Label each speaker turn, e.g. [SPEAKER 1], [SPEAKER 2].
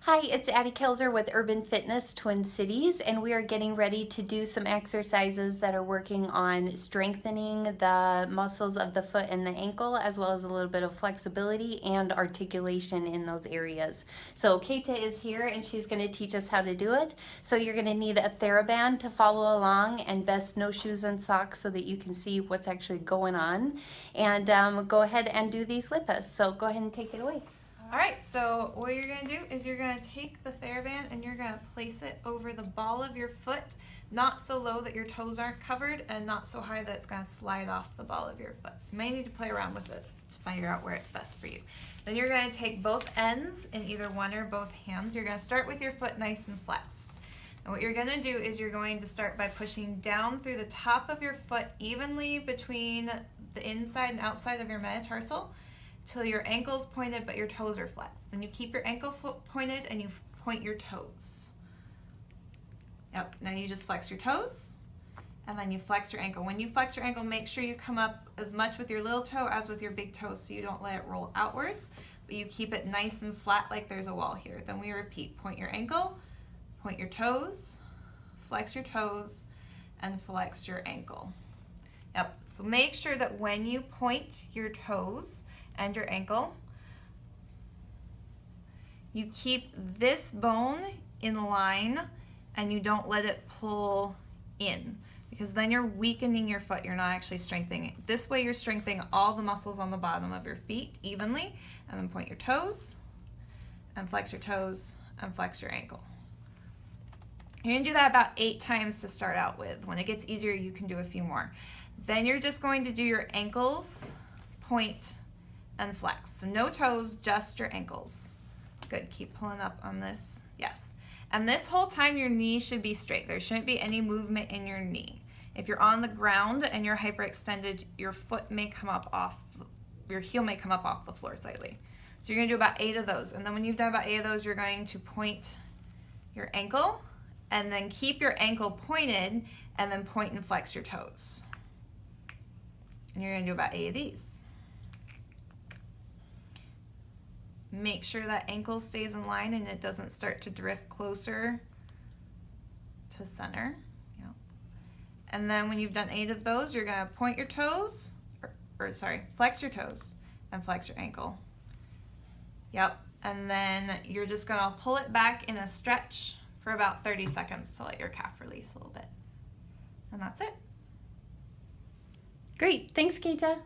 [SPEAKER 1] Hi, it's Addie Kelzer with Urban Fitness Twin Cities, and we are getting ready to do some exercises that are working on strengthening the muscles of the foot and the ankle, as well as a little bit of flexibility and articulation in those areas. So Keita is here and she's going to teach us how to do it. So you're going to need a TheraBand to follow along and best no shoes and socks so that you can see what's actually going on. And go ahead and do these with us. So go ahead and take it away.
[SPEAKER 2] All right, so what you're gonna do is you're gonna take the TheraBand and you're gonna place it over the ball of your foot, not so low that your toes aren't covered and not so high that it's gonna slide off the ball of your foot. So you may need to play around with it to figure out where it's best for you. Then you're gonna take both ends in either one or both hands. You're gonna start with your foot nice and flexed. And what you're gonna do is you're going to start by pushing down through the top of your foot evenly between the inside and outside of your metatarsal, till your ankle's pointed but your toes are flexed. Then you keep your ankle pointed and you point your toes. Yep, now you just flex your toes and then you flex your ankle. When you flex your ankle, make sure you come up as much with your little toe as with your big toe so you don't let it roll outwards, but you keep it nice and flat like there's a wall here. Then we repeat, point your ankle, point your toes, and flex your ankle. Yep, so make sure that when you point your toes and your ankle, you keep this bone in line and you don't let it pull in, because then you're weakening your foot. You're not actually strengthening it. This way you're strengthening all the muscles on the bottom of your feet evenly, and then point your toes and flex your toes and flex your ankle. You're gonna do that about 8 times to start out with. When it gets easier, you can do a few more. Then you're just going to do your ankles, point, and flex. So no toes, just your ankles. Good, keep pulling up on this. Yes. And this whole time your knee should be straight. There shouldn't be any movement in your knee. If you're on the ground and you're hyperextended, your foot may come up off, your heel may come up off the floor slightly. So you're gonna do about 8 of those. And then when you've done about 8 of those, you're going to point your ankle and then keep your ankle pointed and then point and flex your toes. And you're gonna do about 8 of these. Make sure that ankle stays in line and it doesn't start to drift closer to center. Yep. And then when you've done 8 of those, you're gonna point your toes, flex your toes and flex your ankle. Yep. And then you're just gonna pull it back in a stretch for about 30 seconds to let your calf release a little bit. And that's it.
[SPEAKER 1] Great, thanks Keita.